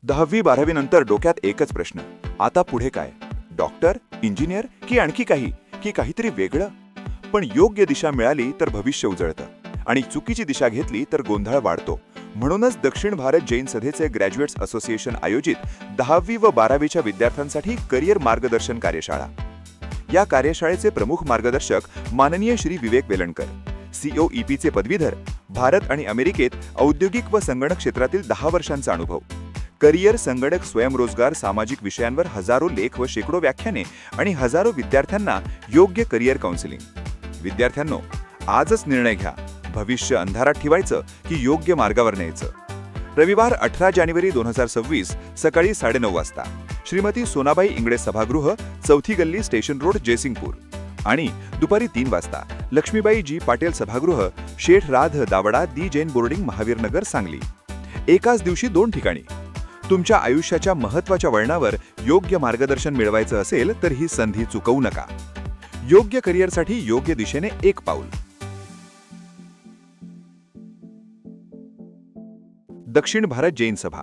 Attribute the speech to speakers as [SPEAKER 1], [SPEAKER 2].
[SPEAKER 1] 10वी-12वी नंतर डोक्यात एकच प्रश्न, आता पुढे काय? डॉक्टर, इंजिनियर की आणखी काही, की काहीतरी वेगळं? पण योग्य दिशा मिळाली तर भविष्य उजळतं आणि चुकीची दिशा घेतली तर गोंधळ वाढतो. म्हणूनच दक्षिण भारत जैन सधेचे ग्रॅज्युएट्स असोसिएशन आयोजित 10वी व 12वीच्या विद्यार्थ्यांसाठी करिअर मार्गदर्शन कार्यशाळा. या कार्यशाळेचे प्रमुख मार्गदर्शक माननीय श्री विवेक वेलणकर, COEPचे पदवीधर, भारत आणि अमेरिकेत औद्योगिक व संगणक क्षेत्रातील 10 वर्षांचा अनुभव. करिअर, संगणक, स्वयंरोजगार, सामाजिक विषयांवर हजारो लेख व शेकडो व्याख्याने आणि हजारो विद्यार्थ्यांना योग्य करिअर काउन्सिलिंग. विद्यार्थ्यांनो, आजच निर्णय घ्या, भविष्य अंधारात ठेवायचं की योग्य मार्गावर न्यायचं. रविवार 18 जानेवारी 2026 सकाळी 9:30 वाजता श्रीमती सोनाबाई इंगळे सभागृह, चौथी गल्ली, स्टेशन रोड, जयसिंगपूर. आणि दुपारी 3 वाजता लक्ष्मीबाई जी पाटील सभागृह, शेठ राध दावडा, दी जैन बोर्डिंग, महावीर नगर, सांगली. एकाच दिवशी 2 ठिकाणी. तुमच्या आयुष्याच्या महत्त्वाच्या वळणावर योग्य मार्गदर्शन मिळवायचं असेल तर ही संधी चुकवू नका. योग्य करिअरसाठी योग्य दिशेने एक पाऊल. दक्षिण भारत जैन सभा.